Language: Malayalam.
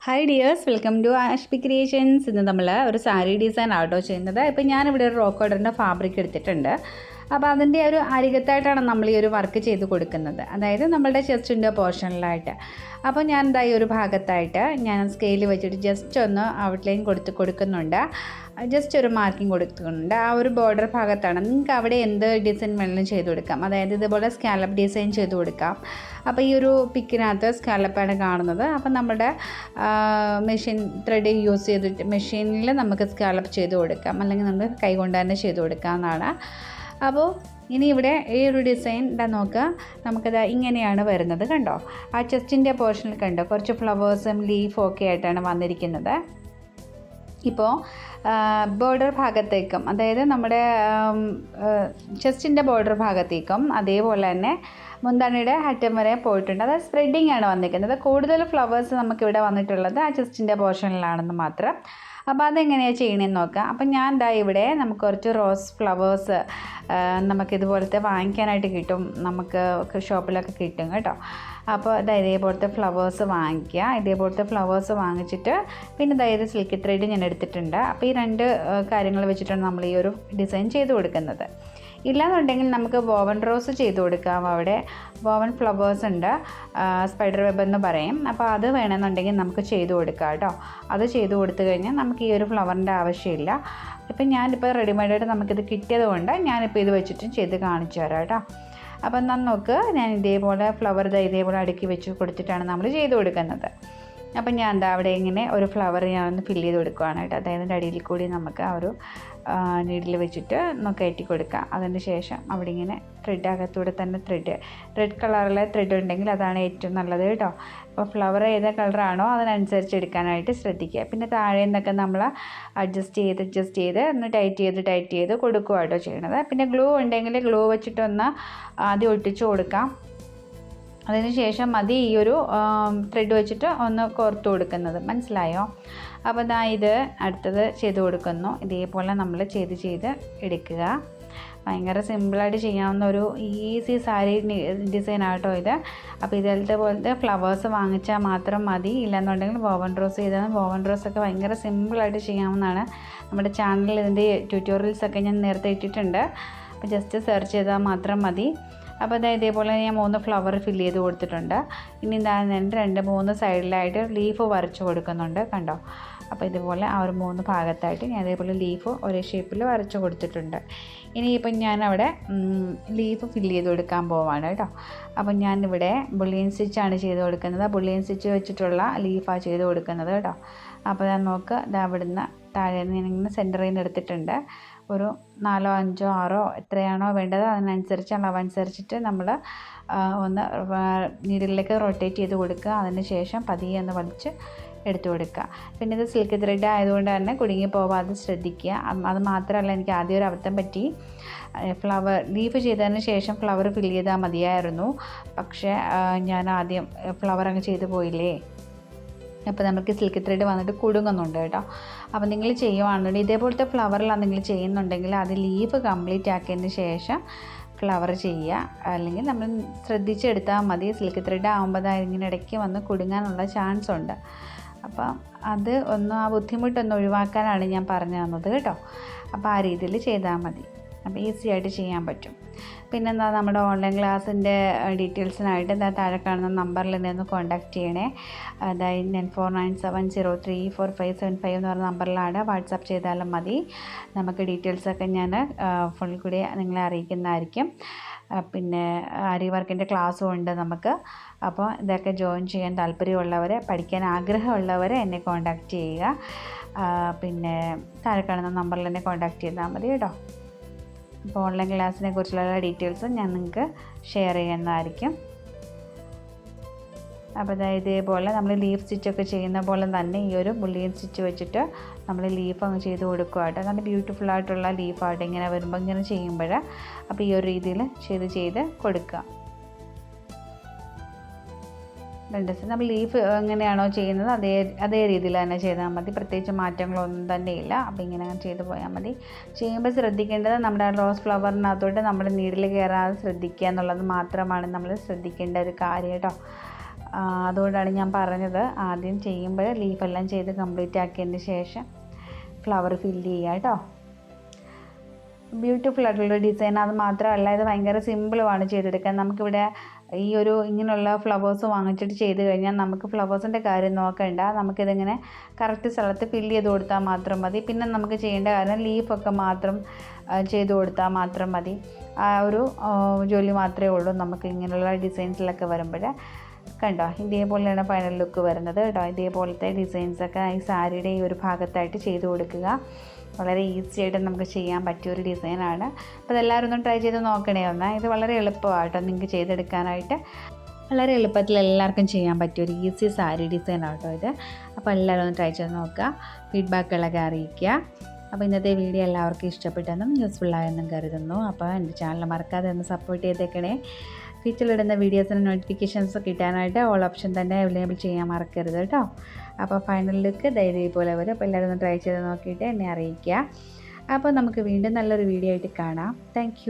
Hi dears, welcome to Ashbicreations. ഇന്ന് നമ്മൾ ഒരു സാരി ഡിസൈൻ ആട്ടോ ചെയ്യുന്നത്. ഇപ്പോൾ ഞാനിവിടെ ഒരു റോക്ക് ഓർഡറിൻ്റെ ഫാബ്രിക് എടുത്തിട്ടുണ്ട്. അപ്പോൾ അതിൻ്റെ ഒരു അരികത്തായിട്ടാണ് നമ്മൾ ഈ ഒരു വർക്ക് ചെയ്ത് കൊടുക്കുന്നത്, അതായത് നമ്മളുടെ ചെസ്റ്റിൻ്റെ പോർഷനിലായിട്ട്. അപ്പോൾ ഞാൻ എന്താ ഈ ഒരു ഭാഗത്തായിട്ട് ഞാൻ സ്കെയിൽ വെച്ചിട്ട് ജസ്റ്റ് ഒന്ന് ഔട്ട്ലൈൻ കൊടുക്കുന്നുണ്ട്, ജസ്റ്റ് ഒരു മാർക്കിംഗ് കൊടുക്കുന്നുണ്ട്. ആ ഒരു ബോർഡർ ഭാഗത്താണ്. നിങ്ങൾക്ക് അവിടെ എന്ത് ഡിസൈൻ വേണമെങ്കിലും ചെയ്ത് കൊടുക്കാം, അതായത് ഇതുപോലെ സ്കാലപ്പ് ഡിസൈൻ ചെയ്ത് കൊടുക്കാം. അപ്പോൾ ഈ ഒരു പിക്കിനകത്ത് സ്കാലപ്പാണ് കാണുന്നത്. അപ്പോൾ നമ്മുടെ മെഷീൻ ത്രെഡ് യൂസ് ചെയ്തിട്ട് മെഷീനിൽ നമുക്ക് സ്കാലപ്പ് ചെയ്ത് കൊടുക്കാം, അല്ലെങ്കിൽ നമുക്ക് കൈകൊണ്ട് തന്നെ ചെയ്ത് കൊടുക്കാവുന്നതാണ്. അപ്പോൾ ഇനി ഇവിടെ ഈ ഒരു ഡിസൈൻ നോക്കുക, നമുക്കത് ഇങ്ങനെയാണ് വരുന്നത്. കണ്ടോ, ആ ചെസ്റ്റിൻ്റെ പോർഷനിൽ കണ്ടോ കുറച്ച് ഫ്ലവേഴ്സും ലീഫും ഒക്കെ ആയിട്ടാണ് വന്നിരിക്കുന്നത്. ഇപ്പോൾ ബോർഡർ ഭാഗത്തേക്കും, അതായത് നമ്മുടെ ചെസ്റ്റിൻ്റെ ബോർഡർ ഭാഗത്തേക്കും അതേപോലെ തന്നെ മുന്താണിയുടെ അറ്റം വരെ പോയിട്ടുണ്ട്. അത് സ്പ്രെഡിങ് ആണ് വന്നിരിക്കുന്നത്. കൂടുതൽ ഫ്ലവേഴ്സ് നമുക്കിവിടെ വന്നിട്ടുള്ളത് ആ ചെസ്റ്റിൻ്റെ പോർഷനിലാണെന്ന് മാത്രം. അപ്പോൾ അതെങ്ങനെയാണ് ചെയ്യണമെന്ന് നോക്കാം. അപ്പം ഞാൻ ഇവിടെ നമുക്ക് കുറച്ച് റോസ് ഫ്ലവേഴ്സ് നമുക്കിതുപോലത്തെ വാങ്ങിക്കാനായിട്ട് കിട്ടും, നമുക്ക് ഷോപ്പിലൊക്കെ കിട്ടും കേട്ടോ. അപ്പോൾ ഇതേപോലത്തെ ഫ്ലവേഴ്സ് വാങ്ങിക്കുക. ഇതേപോലത്തെ ഫ്ലവേഴ്സ് വാങ്ങിച്ചിട്ട് പിന്നെ അതായത് സിൽക്ക് ത്രെഡ് ഞാൻ എടുത്തിട്ടുണ്ട്. അപ്പോൾ ഈ രണ്ട് കാര്യങ്ങൾ വെച്ചിട്ടാണ് നമ്മൾ ഈ ഒരു ഡിസൈൻ ചെയ്ത് കൊടുക്കുന്നത്. ഇല്ലാന്നുണ്ടെങ്കിൽ നമുക്ക് വോവൻ റോസ് ചെയ്ത് കൊടുക്കാം. അവിടെ വോവൻ ഫ്ലവേഴ്സ് ഉണ്ട്, സ്പൈഡർ വെബ് എന്ന് പറയും. അപ്പോൾ അത് വേണമെന്നുണ്ടെങ്കിൽ നമുക്ക് ചെയ്ത് കൊടുക്കാം കേട്ടോ. അത് ചെയ്ത് കൊടുത്തു കഴിഞ്ഞാൽ നമുക്ക് ഈ ഒരു ഫ്ലവറിൻ്റെ ആവശ്യമില്ല. ഇപ്പം ഞാനിപ്പോൾ റെഡിമെയ്ഡായിട്ട് നമുക്കിത് കിട്ടിയത് കൊണ്ട് ഞാനിപ്പോൾ ഇത് വെച്ചിട്ടും ചെയ്ത് കാണിച്ചു തരാം കേട്ടോ. അപ്പം എന്നാൽ നോക്ക്, ഞാൻ ഇതേപോലെ ഫ്ലവർ ഇതേപോലെ അടുക്കി വെച്ച് കൊടുത്തിട്ടാണ് നമ്മൾ ചെയ്ത് കൊടുക്കുന്നത്. അപ്പം ഞാൻ അവിടെ ഇങ്ങനെ ഒരു ഫ്ലവർ ഞാനൊന്ന് ഫില്ല് ചെയ്ത് കൊടുക്കുകയാണ് കേട്ടോ. അതായത് അടിയിൽ കൂടി നമുക്ക് ആ ഒരു നീഡിൽ വെച്ചിട്ട് കയറ്റി കൊടുക്കാം. അതിന് ശേഷം അവിടെ ഇങ്ങനെ ത്രെഡ് അകത്തൂടെ തന്നെ റെഡ് കളറിലെ ത്രെഡ് ഉണ്ടെങ്കിൽ അതാണ് ഏറ്റവും നല്ലത് കേട്ടോ. അപ്പോൾ ഫ്ലവർ ഏത് കളറാണോ അതിനനുസരിച്ച് എടുക്കാനായിട്ട് ശ്രദ്ധിക്കുക. പിന്നെ താഴെ നിന്നൊക്കെ നമ്മൾ അഡ്ജസ്റ്റ് ചെയ്ത് ഒന്ന് ടൈറ്റ് ചെയ്ത് കൊടുക്കുക കേട്ടോ ചെയ്യണത്. പിന്നെ ഗ്ലൂ ഉണ്ടെങ്കിൽ ഗ്ലൂ വെച്ചിട്ടൊന്ന് ആദ്യം ഒട്ടിച്ച് കൊടുക്കാം. അതിന് ശേഷം മതി ഈ ഒരു ത്രെഡ് വെച്ചിട്ട് ഒന്ന് കോർത്ത് കൊടുക്കുന്നത്, മനസ്സിലായോ? അപ്പോൾ ഇത് അടുത്തത് ചെയ്ത് കൊടുക്കുന്നു. ഇതേപോലെ നമ്മൾ ചെയ്ത് എടുക്കുക. ഭയങ്കര സിമ്പിളായിട്ട് ചെയ്യാവുന്ന ഒരു ഈസി സാരി ഡിസൈൻ ആട്ടോ ഇത്. അപ്പോൾ പോലത്തെ ഫ്ലവേഴ്സ് വാങ്ങിച്ചാൽ മാത്രം മതി. ഇല്ലെന്നുണ്ടെങ്കിൽ വോവൻ റോസ് ചെയ്താൽ വോവൻ റോസൊക്കെ ഭയങ്കര സിമ്പിളായിട്ട് ചെയ്യാവുന്നതാണ്. നമ്മുടെ ചാനലിൽ ഇതിൻ്റെ ട്യൂട്ടോറിയൽസൊക്കെ ഞാൻ നേരത്തെ ഇട്ടിട്ടുണ്ട്. അപ്പോൾ ജസ്റ്റ് സെർച്ച് ചെയ്താൽ മാത്രം മതി. അപ്പോൾ ഇതേപോലെ ഞാൻ 3 ഫ്ലവർ ഫില്ല് ചെയ്ത് കൊടുത്തിട്ടുണ്ട്. ഇനി ഞാൻ 2-3 സൈഡിലായിട്ട് ലീഫ് വരച്ച് കൊടുക്കുന്നുണ്ട്, കണ്ടോ. അപ്പോൾ ഇതുപോലെ ആ ഒരു 3 ഭാഗത്തായിട്ട് ഞാൻ ഇതേപോലെ ലീഫ് ഒരേ ഷേപ്പിൽ വരച്ച് കൊടുത്തിട്ടുണ്ട്. ഇനിയിപ്പം ഞാനവിടെ ലീഫ് ഫില്ല് ചെയ്ത് കൊടുക്കാൻ പോവാണ് കേട്ടോ. അപ്പം ഞാനിവിടെ ബുള്ളിയൻ സ്റ്റിച്ചാണ് ചെയ്ത് കൊടുക്കുന്നത്. ബുള്ളിയൻ സ്റ്റിച്ച് വെച്ചിട്ടുള്ള ലീഫാണ് ചെയ്ത് കൊടുക്കുന്നത് കേട്ടോ. അപ്പോൾ ഞാൻ നോക്ക്, അവിടുന്ന് താഴെ നിന്ന് ഞാനിങ്ങനെ സെൻറ്ററിൽ നിന്ന് എടുത്തിട്ടുണ്ട്. ഒരു 4, 5, 6 എത്രയാണോ വേണ്ടത് അതിനനുസരിച്ച് അളവനുസരിച്ചിട്ട് നമ്മൾ ഒന്ന് നീഡിലേക്ക് റൊട്ടേറ്റ് ചെയ്ത് കൊടുക്കുക. അതിന് ശേഷം പതിയെ ഒന്ന് വലിച്ച് എടുത്തു കൊടുക്കുക. പിന്നെ ഇത് സിൽക്ക് ത്രെഡ് ആയതുകൊണ്ട് തന്നെ കുടുങ്ങി പോവാതെ ശ്രദ്ധിക്കുക. അത് മാത്രമല്ല, എനിക്ക് ആദ്യം ഒരു അബദ്ധം പറ്റി. ഫ്ലവർ ലീഫ് ചെയ്തതിന് ശേഷം ഫ്ലവർ ഫില്ല് ചെയ്താൽ മതിയായിരുന്നു. പക്ഷേ ഞാൻ ആദ്യം ഫ്ലവർ അങ്ങ് ചെയ്ത് പോയില്ലേ. അപ്പോൾ നമുക്ക് സിൽക്ക് ത്രെഡ് വന്നിട്ട് കുടുങ്ങുന്നുണ്ട് കേട്ടോ. അപ്പോൾ നിങ്ങൾ ചെയ്യുവാണെന്നുണ്ടെങ്കിൽ ഇതേപോലത്തെ ഫ്ലവറിലാണ് നിങ്ങൾ ചെയ്യുന്നുണ്ടെങ്കിൽ അത് ലീഫ് കംപ്ലീറ്റ് ആക്കിയതിന് ശേഷം ഫ്ലവർ ചെയ്യുക. അല്ലെങ്കിൽ നമ്മൾ ശ്രദ്ധിച്ചെടുത്താൽ മതി. സിൽക്ക് ത്രെഡ് ആകുമ്പോൾ ഇങ്ങനെ ഇടയ്ക്ക് വന്ന് കുടുങ്ങാനുള്ള ചാൻസ് ഉണ്ട്. അപ്പം അത് ആ ബുദ്ധിമുട്ടൊന്ന് ഒഴിവാക്കാനാണ് ഞാൻ പറഞ്ഞു തന്നത് കേട്ടോ. അപ്പോൾ ആ രീതിയിൽ ചെയ്താൽ മതി. അപ്പോൾ ഈസി ആയിട്ട് ചെയ്യാൻ പറ്റും. പിന്നെന്താ, നമ്മുടെ ഓൺലൈൻ ക്ലാസ്സിൻ്റെ ഡീറ്റെയിൽസിനായിട്ട് താഴെ കാണുന്ന നമ്പറിൽ നിന്ന് കോൺടാക്റ്റ് ചെയ്യണേ. അതായത് 9497034575 എന്ന് പറഞ്ഞ നമ്പറിലാണ്. വാട്സാപ്പ് ചെയ്താലും മതി. നമുക്ക് ഡീറ്റെയിൽസൊക്കെ ഞാൻ ഫുൾ കൂടി നിങ്ങളെ അറിയിക്കുന്നതായിരിക്കും. പിന്നെ ആരി വർക്കിൻ്റെ ക്ലാസ്സും ഉണ്ട് നമുക്ക്. അപ്പോൾ ഇതൊക്കെ ജോയിൻ ചെയ്യാൻ താല്പര്യമുള്ളവർ, പഠിക്കാൻ ആഗ്രഹമുള്ളവർ എന്നെ കോൺടാക്റ്റ് ചെയ്യുക. പിന്നെ താഴെ കാണുന്ന നമ്പറിൽ എന്നെ കോൺടാക്റ്റ് ചെയ്താൽ മതി കേട്ടോ. അപ്പോൾ ഓൺലൈൻ ക്ലാസ്സിനെ കുറിച്ചുള്ള ഡീറ്റെയിൽസ് ഞാൻ നിങ്ങൾക്ക് ഷെയർ ചെയ്യുന്നതായിരിക്കും. അപ്പോൾ ഇതേപോലെ നമ്മൾ ലീഫ് സ്റ്റിച്ചൊക്കെ ചെയ്യുന്ന പോലെ തന്നെ ഈ ഒരു ബുള്ളിയൻ സ്റ്റിച്ച് വെച്ചിട്ട് നമ്മൾ ലീഫ് അങ്ങ് ചെയ്ത് കൊടുക്കുക കേട്ടോ. നല്ല ബ്യൂട്ടിഫുൾ ആയിട്ടുള്ള ലീഫായിട്ട് ഇങ്ങനെ വരുമ്പോൾ ഇങ്ങനെ ചെയ്യുമ്പോൾ അപ്പോൾ ഈ ഒരു രീതിയിൽ ചെയ്ത് കൊടുക്കുക. നമ്മൾ ലീഫ് എങ്ങനെയാണോ ചെയ്യുന്നത് അതേ രീതിയിൽ തന്നെ ചെയ്താൽ മതി. പ്രത്യേകിച്ച് മാറ്റങ്ങളൊന്നും തന്നെ ഇല്ല. അപ്പോൾ ഇങ്ങനെ ചെയ്ത് പോയാൽ മതി. ചെയ്യുമ്പോൾ ശ്രദ്ധിക്കേണ്ടത് നമ്മുടെ റോസ് ഫ്ലവറിനകത്തോട്ട് നമ്മൾ നീഡിൽ കയറാതെ ശ്രദ്ധിക്കുക എന്നുള്ളത് മാത്രമാണ് നമ്മൾ ശ്രദ്ധിക്കേണ്ട ഒരു കാര്യം കേട്ടോ. അതുകൊണ്ടാണ് ഞാൻ പറഞ്ഞത് ആദ്യം ചെയ്യുമ്പോൾ ലീഫെല്ലാം ചെയ്ത് കംപ്ലീറ്റ് ആക്കിയതിന് ശേഷം ഫ്ലവർ ഫില്ല് ചെയ്യുക കേട്ടോ. ബ്യൂട്ടിഫുൾ ആയിട്ടുള്ള ഡിസൈൻ. അത് മാത്രമല്ല ഇത് ഭയങ്കര സിമ്പിളുമാണ് ചെയ്തെടുക്കാൻ. നമുക്കിവിടെ ഈ ഒരു ഇങ്ങനെയുള്ള ഫ്ലവേഴ്സ് വാങ്ങിച്ചിട്ട് ചെയ്ത് കഴിഞ്ഞാൽ നമുക്ക് ഫ്ലവേഴ്സിൻ്റെ കാര്യം നോക്കണ്ട. നമുക്കിതിങ്ങനെ കറക്റ്റ് സ്ഥലത്ത് ഫില്ല് ചെയ്ത് കൊടുത്താൽ മാത്രം മതി. പിന്നെ നമുക്ക് ചെയ്യേണ്ട കാര്യം ലീഫൊക്കെ മാത്രം ചെയ്ത് കൊടുത്താൽ മാത്രം മതി. ആ ഒരു ജോലി മാത്രമേ ഉള്ളൂ നമുക്ക് ഇങ്ങനെയുള്ള ഡിസൈൻസിലൊക്കെ വരുമ്പോൾ. കണ്ടോ, ഇതേപോലെയാണ് ഫൈനൽ ലുക്ക് വരുന്നത് കേട്ടോ. ഇതേപോലത്തെ ഡിസൈൻസൊക്കെ ഈ സാരിയുടെ ഈ ഒരു ഭാഗത്തായിട്ട് ചെയ്ത് കൊടുക്കുക. വളരെ ഈസി ആയിട്ട് നമുക്ക് ചെയ്യാൻ പറ്റിയൊരു ഡിസൈനാണ്. അപ്പോൾ ഇതെല്ലാവരും ഒന്ന് ട്രൈ ചെയ്ത് നോക്കണേ ഒന്ന്. ഇത് വളരെ എളുപ്പമാണ് കേട്ടോ നിങ്ങൾക്ക് ചെയ്തെടുക്കാനായിട്ട്. വളരെ എളുപ്പത്തിൽ എല്ലാവർക്കും ചെയ്യാൻ പറ്റിയൊരു ഈസി സാരി ഡിസൈനാണ് കേട്ടോ ഇത്. അപ്പോൾ എല്ലാവരും ഒന്ന് ട്രൈ ചെയ്ത് നോക്കുക, ഫീഡ്ബാക്കുകളൊക്കെ അറിയിക്കുക. അപ്പോൾ ഇന്നത്തെ വീഡിയോ എല്ലാവർക്കും ഇഷ്ടപ്പെട്ടെന്നും യൂസ്ഫുള്ളായെന്നും കരുതുന്നു. അപ്പോൾ എൻ്റെ ചാനൽ മറക്കാതെ ഒന്ന് സപ്പോർട്ട് ചെയ്തേക്കണേ. ഫീച്ചറിലിടുന്ന വീഡിയോസിന് നോട്ടിഫിക്കേഷൻസ് കിട്ടാനായിട്ട് ഓൾ ഓപ്ഷൻ തന്നെ അവൈലബിൾ ചെയ്യാൻ മറക്കരുത് കേട്ടോ. അപ്പോൾ ഫൈനൽ ലുക്ക് ഇതേപോലെ വരും. അപ്പോൾ എല്ലാവരും ഒന്ന് ട്രൈ ചെയ്ത് നോക്കിയിട്ട് എന്നെ അറിയിക്കുക. അപ്പോൾ നമുക്ക് വീണ്ടും നല്ലൊരു വീഡിയോ ആയിട്ട് കാണാം. താങ്ക്